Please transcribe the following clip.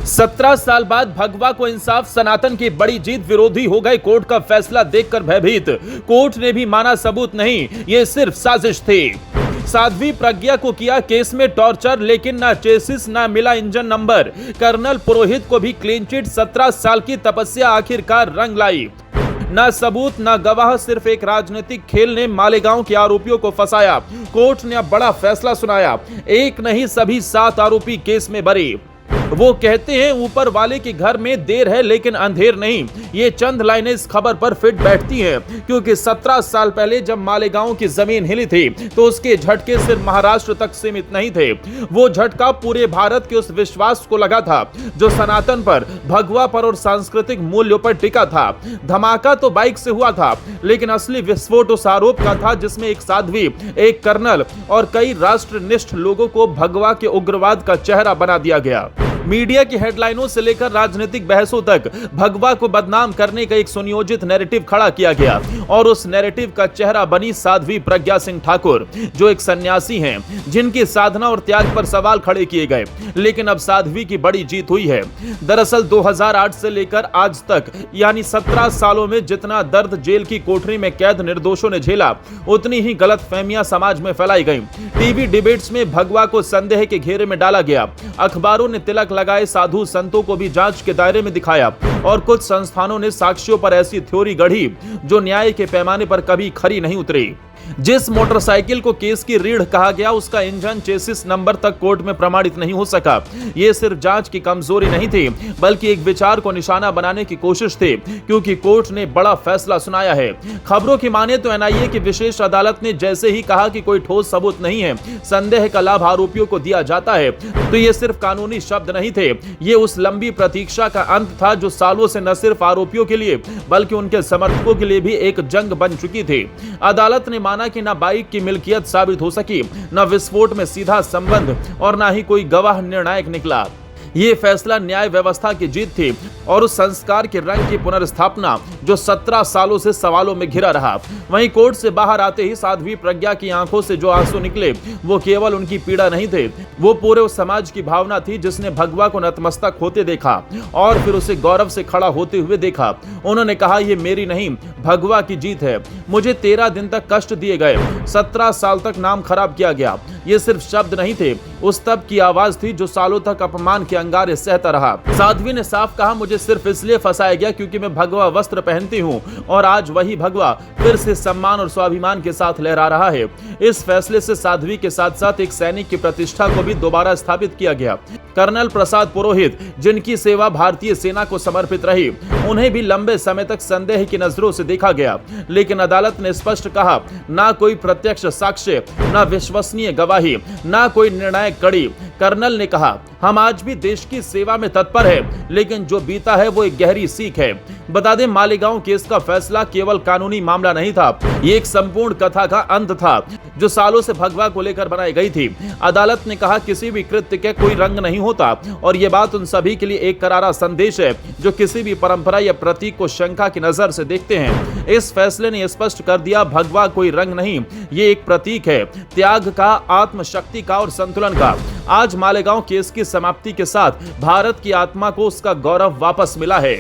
17 साल बाद भगवा को इंसाफ, सनातन की बड़ी जीत, विरोधी हो गए कोर्ट का फैसला देखकर भयभीत। कोर्ट ने भी माना सबूत नहीं, ये सिर्फ साजिश थी। साध्वी प्रज्ञा को किया केस में टॉर्चर, लेकिन ना चेसिस ना मिला इंजन नंबर। कर्नल पुरोहित को भी क्लीन चिट, 17 साल की तपस्या आखिरकार रंग लाई। ना सबूत ना गवाह, सिर्फ एक राजनीतिक खेल ने मालेगांव के आरोपियों को फंसाया। कोर्ट ने अब बड़ा फैसला सुनाया, एक नहीं सभी 7 आरोपी केस में बरी। वो कहते हैं ऊपर वाले के घर में देर है लेकिन अंधेर नहीं। ये चंद लाइनें इस खबर पर फिट बैठती हैं, क्योंकि 17 साल पहले जब मालेगांव की जमीन हिली थी तो उसके झटके सिर्फ महाराष्ट्र तक सीमित नहीं थे। वो झटका पूरे भारत के उस विश्वास को लगा था जो सनातन पर, भगवा पर और सांस्कृतिक मूल्यों पर टिका था। धमाका तो बाइक से हुआ था, लेकिन असली विस्फोट उस आरोप का था जिसमें एक साध्वी, एक कर्नल और कई राष्ट्रनिष्ठ लोगों को भगवा के उग्रवाद का चेहरा बना दिया गया। मीडिया की हेडलाइनों से लेकर राजनीतिक बहसों तक भगवा को बदनाम करने का एक सुनियोजित नैरेटिव खड़ा किया गया, और उस नैरेटिव का चेहरा बनी साध्वी प्रज्ञा सिंह ठाकुर, जो एक सन्यासी हैं जिनकी साधना और त्याग पर सवाल खड़े किए गए। लेकिन अब साध्वी की बड़ी जीत हुई है। दरअसल 2008 से लेकर आज तक यानी 17 सालों में जितना दर्द जेल की कोठरी में कैद निर्दोषों ने झेला, उतनी ही गलतफहमियां समाज में फैलाई गई। टीवी डिबेट्स में भगवा को संदेह के घेरे में डाला गया। अखबारों ने तिलक लगाए साधु संतों को भी जांच के दायरे में दिखाया, और कुछ संस्थानों ने साक्ष्यों पर ऐसी थ्योरी गढ़ी जो न्याय के पैमाने पर कभी खरी नहीं उतरी। जिस मोटरसाइकिल को केस की रीढ़ कहा गया, उसका इंजन चेसिस नंबर तक कोर्ट में प्रमाणित नहीं हो सका। यह सिर्फ जांच की कमजोरी नहीं थी, बल्कि एक विचार को निशाना बनाने की कोशिश थी, क्योंकि कोर्ट ने बड़ा फैसला सुनाया है। खबरों की माने तो एनआईए की विशेष अदालत ने जैसे ही कहा कि कोई ठोस सबूत नहीं है, संदेह का लाभ आरोपियों को दिया जाता है, तो ये सिर्फ कानूनी शब्द नहीं थे, ये उस लंबी प्रतीक्षा का अंत था जो सालों से न सिर्फ आरोपियों के लिए बल्कि उनके समर्थकों के लिए भी एक जंग बन चुकी थी। अदालत ने माना कि न बाइक की मिल्कियत साबित हो सकी, न विस्फोट में सीधा संबंध, और न ही कोई गवाह निर्णायक निकला। ये फैसला न्याय व्यवस्था की जीत थी और उस संस्कार के रंग की पुनर्स्थापना जो 17 सालों से सवालों में घिरा रहा। वहीं कोर्ट से बाहर आते ही साध्वी प्रज्ञा की आंखों से जो आंसू निकले, वो केवल उनकी पीड़ा नहीं थे, वो पूरे उस समाज की भावना थी जिसने भगवा को नतमस्तक होते देखा और फिर उसे गौरव से खड़ा होते हुए देखा। उन्होंने कहा, ये मेरी नहीं, भगवा की जीत है। मुझे 13 दिन तक कष्ट दिए गए, 17 साल तक नाम खराब किया गया। ये सिर्फ शब्द नहीं थे, उस तब की आवाज थी जो सालों तक अपमान के अंगारे सहता रहा। साध्वी ने साफ कहा, मुझे सिर्फ इसलिए फंसाया गया क्योंकि मैं भगवा वस्त्र पहनती हूँ, और आज वही भगवा फिर से सम्मान और स्वाभिमान के साथ लहरा रहा है। इस फैसले से साध्वी के साथ साथ एक सैनिक की प्रतिष्ठा को भी दोबारा स्थापित किया गया। कर्नल प्रसाद पुरोहित, जिनकी सेवा भारतीय सेना को समर्पित रही, उन्हें भी लंबे समय तक संदेह की नजरों से देखा गया। लेकिन अदालत ने स्पष्ट कहा, ना कोई प्रत्यक्ष साक्ष्य, ना विश्वसनीय गवाही, ना कोई निर्णायक कड़ी। कर्नल ने कहा, हम आज भी देश की सेवा में तत्पर है, लेकिन जो बीता है वो एक गहरी सीख है। बता दें, मालेगांव केस का फैसला केवल कानूनी मामला नहीं था, ये एक संपूर्ण कथा का अंत था जो सालों से भगवा को लेकर बनाई गई थी। अदालत ने कहा, किसी भी कृत्य के कोई रंग नहीं होता, और ये बात उन सभी के लिए एक करारा संदेश है जो किसी भी परंपरा या प्रतीक को शंका की नजर से देखते हैं। इस फैसले ने स्पष्ट कर दिया, भगवा कोई रंग नहीं, ये एक प्रतीक है, त्याग का, आत्मशक्ति का और संतुलन का। आज मालेगांव केस की समाप्ति के साथ भारत की आत्मा को उसका गौरव वापस मिला है।